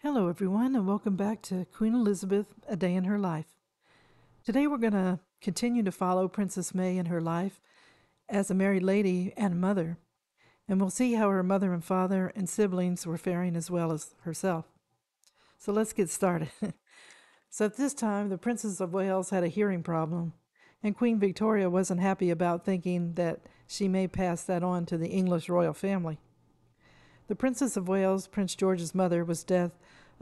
Hello, everyone, and welcome back to Queen Elizabeth, A Day in Her Life. Today, we're going to continue to follow Princess May in her life as a married lady and mother, and we'll see how her mother and father and siblings were faring as well as herself. So, let's get started. So, at this time, the Princess of Wales had a hearing problem, and Queen Victoria wasn't happy about thinking that she may pass that on to the English royal family. The Princess of Wales, Prince George's mother, was deaf.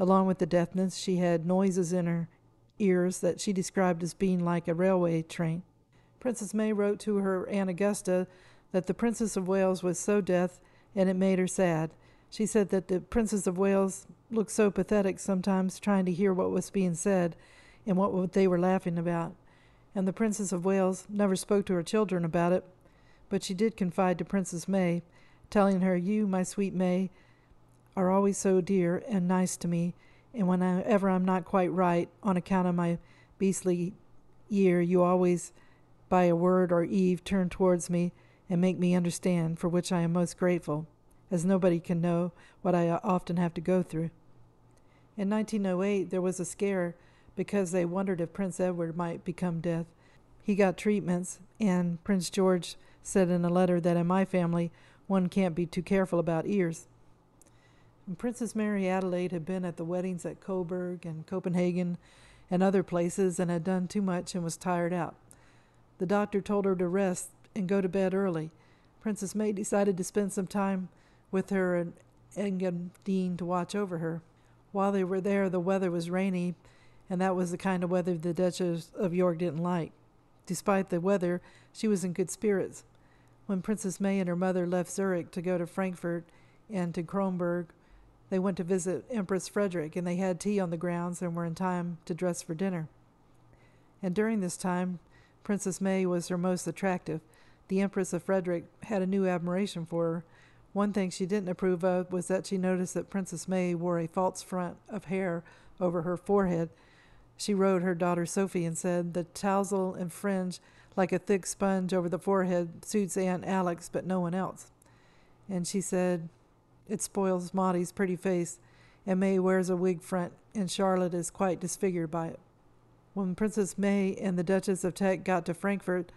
Along with the deafness, she had noises in her ears that she described as being like a railway train. Princess May wrote to her Aunt Augusta that the Princess of Wales was so deaf and it made her sad. She said that the Princess of Wales looked so pathetic sometimes trying to hear what was being said and what they were laughing about. And the Princess of Wales never spoke to her children about it, but she did confide to Princess May, telling her, "You, my sweet May, are always so dear and nice to me, and whenever I'm not quite right on account of my beastly year, you always, by a word or eve, turn towards me and make me understand, for which I am most grateful, as nobody can know what I often have to go through." In 1908, there was a scare because they wondered if Prince Edward might become deaf. He got treatments, and Prince George said in a letter that in my family, one can't be too careful about ears. And Princess Mary Adelaide had been at the weddings at Coburg and Copenhagen and other places and had done too much and was tired out. The doctor told her to rest and go to bed early. Princess May decided to spend some time with her and Engadine to watch over her. While they were there, the weather was rainy, and that was the kind of weather the Duchess of York didn't like. Despite the weather, she was in good spirits. When Princess May and her mother left Zurich to go to Frankfurt and to Kronberg, they went to visit Empress Frederick, and they had tea on the grounds and were in time to dress for dinner. And during this time, Princess May was her most attractive. The Empress of Frederick had a new admiration for her. One thing she didn't approve of was that she noticed that Princess May wore a false front of hair over her forehead. She wrote her daughter Sophie and said, "The tousle and fringe, like a thick sponge over the forehead, suits Aunt Alex, but no one else." And she said, "It spoils Maudie's pretty face, and May wears a wig front, and Charlotte is quite disfigured by it." When Princess May and the Duchess of Teck got to Frankfurt,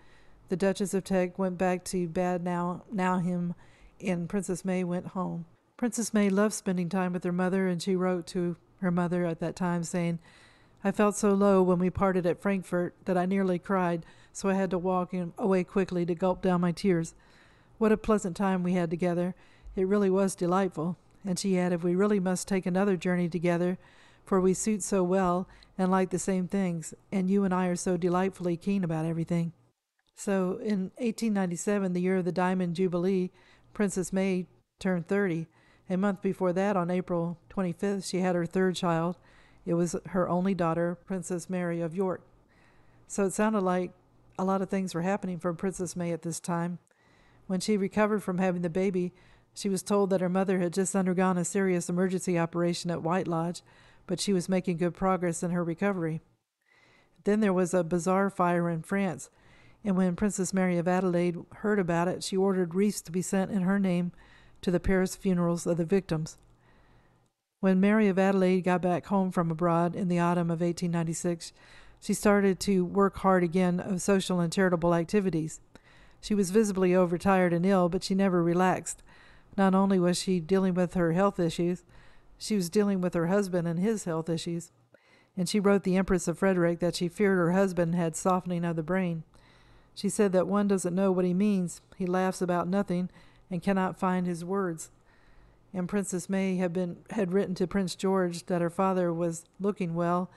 the Duchess of Teck went back to Bad Nauheim, and Princess May went home. Princess May loved spending time with her mother, and she wrote to her mother at that time saying, "I felt so low when we parted at Frankfurt that I nearly cried, so I had to walk away quickly to gulp down my tears. What a pleasant time we had together. It really was delightful." And she added, "We really must take another journey together, for we suit so well and like the same things, and you and I are so delightfully keen about everything." So in 1897, the year of the Diamond Jubilee, Princess May turned 30. A month before that, on April 25th, she had her third child. It was her only daughter, Princess Mary of York. So it sounded like a lot of things were happening for Princess May at this time. When she recovered from having the baby, she was told that her mother had just undergone a serious emergency operation at White Lodge, but she was making good progress in her recovery. Then there was a bazaar fire in France, and when Princess Mary of Adelaide heard about it, she ordered wreaths to be sent in her name to the Paris funerals of the victims. When Mary of Adelaide got back home from abroad in the autumn of 1896, she started to work hard again of social and charitable activities. She was visibly overtired and ill, but she never relaxed. Not only was she dealing with her health issues, she was dealing with her husband and his health issues. And she wrote the Empress of Frederick that she feared her husband had softening of the brain. She said that one doesn't know what he means. He laughs about nothing and cannot find his words. And Princess May had written to Prince George that her father was looking well,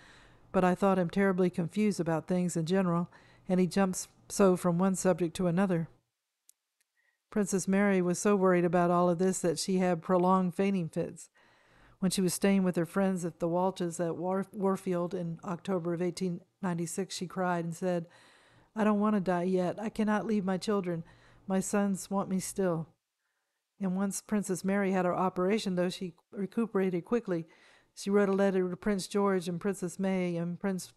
but I thought him terribly confused about things in general, and he jumps so from one subject to another. Princess Mary was so worried about all of this that she had prolonged fainting fits. When she was staying with her friends at the Walches at Warfield in October of 1896, she cried and said, "I don't want to die yet. I cannot leave my children. My sons want me still." And once Princess Mary had her operation, though, she recuperated quickly. She wrote a letter to Prince George and Princess May, and Prince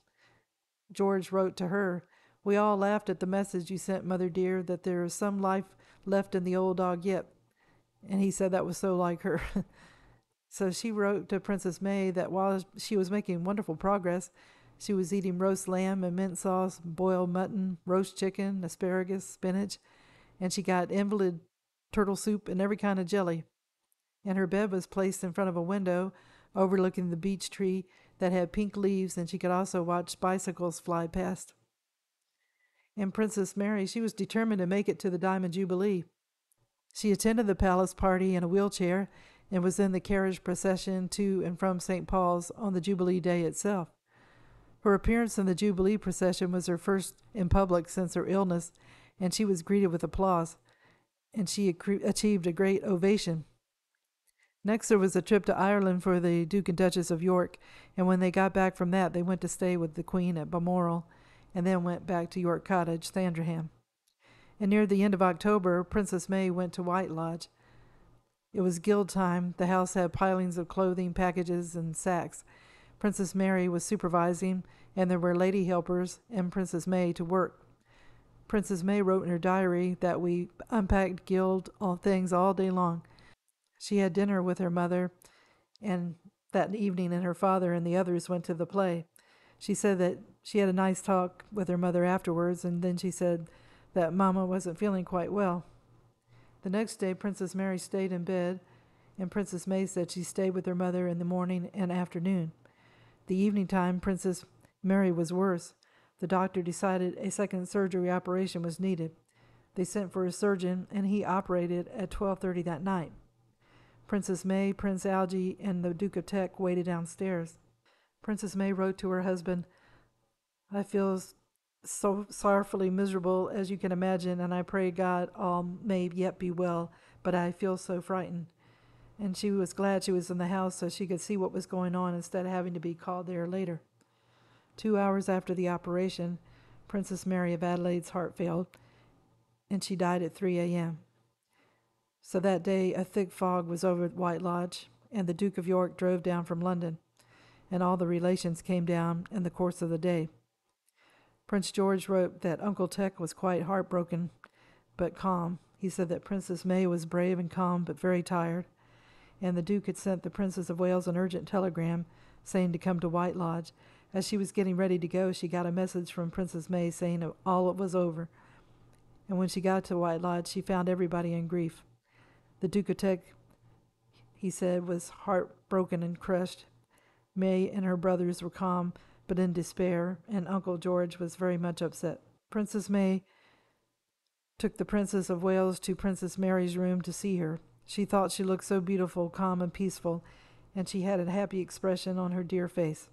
George wrote to her, "We all laughed at the message you sent, Mother dear, that there is some life left in the old dog yet." And he said that was so like her. So she wrote to Princess May that while she was making wonderful progress, she was eating roast lamb and mint sauce, boiled mutton, roast chicken, asparagus, spinach, and she got invalid turtle soup and every kind of jelly. And her bed was placed in front of a window overlooking the beech tree that had pink leaves, and she could also watch bicycles fly past. And Princess Mary, she was determined to make it to the Diamond Jubilee. She attended the palace party in a wheelchair and was in the carriage procession to and from St. Paul's on the Jubilee Day itself. Her appearance in the Jubilee procession was her first in public since her illness, and she was greeted with applause, and she achieved a great ovation. Next, there was a trip to Ireland for the Duke and Duchess of York, and when they got back from that, they went to stay with the Queen at Balmoral, and then went back to York Cottage, Sandringham. And near the end of October, Princess May went to White Lodge. It was guild time. The house had pilings of clothing, packages, and sacks. Princess Mary was supervising, and there were lady helpers and Princess May to work. Princess May wrote in her diary that we unpacked guild things all day long. She had dinner with her mother, and that evening, and her father and the others went to the play. She said that she had a nice talk with her mother afterwards, and then she said that Mama wasn't feeling quite well. The next day, Princess Mary stayed in bed, and Princess May said she stayed with her mother in the morning and afternoon. The evening time, Princess Mary was worse. The doctor decided a second surgery operation was needed. They sent for a surgeon, and he operated at 12:30 that night. Princess May, Prince Algy, and the Duke of Teck waited downstairs. Princess May wrote to her husband, "I feel so sorrowfully miserable, as you can imagine, and I pray God all may yet be well, but I feel so frightened." And she was glad she was in the house so she could see what was going on instead of having to be called there later. 2 hours after the operation, Princess Mary of Adelaide's heart failed, and she died at 3 a.m. So that day a thick fog was over White Lodge, and the Duke of York drove down from London, and all the relations came down in the course of the day. Prince George wrote that Uncle Teck was quite heartbroken, but calm. He said that Princess May was brave and calm, but very tired, and the Duke had sent the Princess of Wales an urgent telegram saying to come to White Lodge. As she was getting ready to go, she got a message from Princess May saying all was over, and when she got to White Lodge, she found everybody in grief. The Duke of Teck, he said, was heartbroken and crushed. May and her brothers were calm, but in despair, and Uncle George was very much upset. Princess May took the Princess of Wales to Princess Mary's room to see her. She thought she looked so beautiful, calm, and peaceful, and she had a happy expression on her dear face.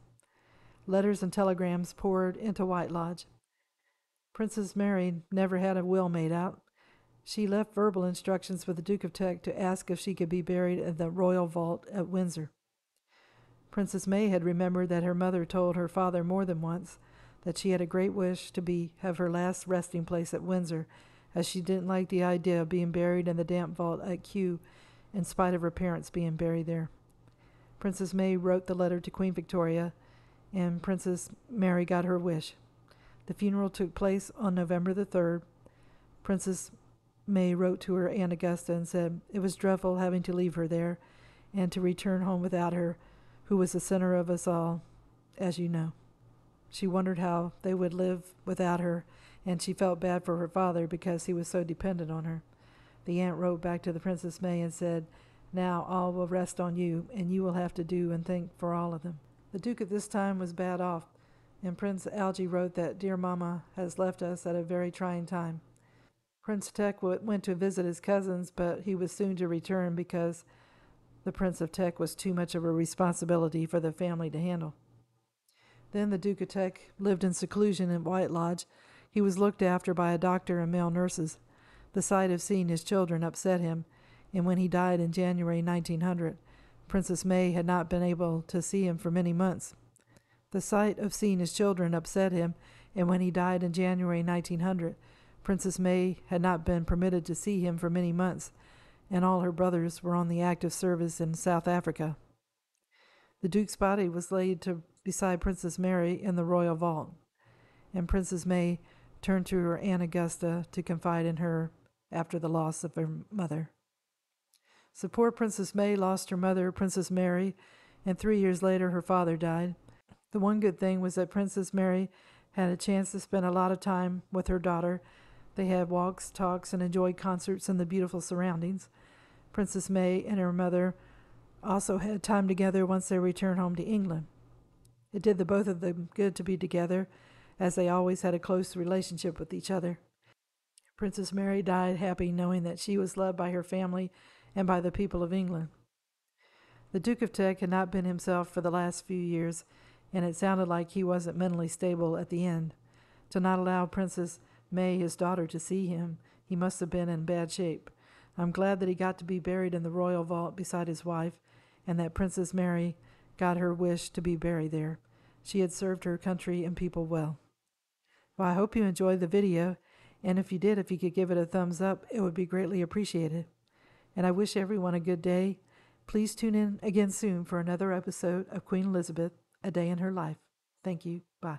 Letters and telegrams poured into White Lodge. Princess Mary never had a will made out. She left verbal instructions for the Duke of Teck to ask if she could be buried in the royal vault at Windsor. Princess May had remembered that her mother told her father more than once that she had a great wish to have her last resting place at Windsor, as she didn't like the idea of being buried in the damp vault at Kew, in spite of her parents being buried there. Princess May wrote the letter to Queen Victoria, and Princess Mary got her wish. The funeral took place on November the 3rd. Princess May wrote to her Aunt Augusta and said it was dreadful having to leave her there and to return home without her, who was the center of us all, as you know. She wondered how they would live without her, and she felt bad for her father because he was so dependent on her. The aunt wrote back to the Princess May and said, "Now all will rest on you, and you will have to do and think for all of them." The Duke at this time was bad off, and Prince Algy wrote that dear Mama has left us at a very trying time. Prince Teck went to visit his cousins, but he was soon to return because the Prince of Teck was too much of a responsibility for the family to handle. Then the Duke of Teck lived in seclusion in White Lodge. He was looked after by a doctor and male nurses. The sight of seeing his children upset him, and when he died in January 1900, Princess May had not been able to see him for many months. The sight of seeing his children upset him, and when he died in January 1900, Princess May had not been permitted to see him for many months, and all her brothers were on the active service in South Africa. The Duke's body was laid beside Princess Mary in the royal vault, and Princess May turned to her Aunt Augusta to confide in her after the loss of her mother. So poor Princess May lost her mother, Princess Mary, and 3 years later her father died. The one good thing was that Princess Mary had a chance to spend a lot of time with her daughter. They had walks, talks, and enjoyed concerts in the beautiful surroundings. Princess May and her mother also had time together once they returned home to England. It did the both of them good to be together, as they always had a close relationship with each other. Princess Mary died happy knowing that she was loved by her family and by the people of England. The Duke of Teck had not been himself for the last few years, and it sounded like he wasn't mentally stable at the end. To not allow Princess May, his daughter, to see him, he must have been in bad shape. I'm glad that he got to be buried in the royal vault beside his wife, and that Princess Mary got her wish to be buried there. She had served her country and people well. Well, I hope you enjoyed the video, and if you did, if you could give it a thumbs up, it would be greatly appreciated. And I wish everyone a good day. Please tune in again soon for another episode of Queen Elizabeth, A Day in Her Life. Thank you. Bye.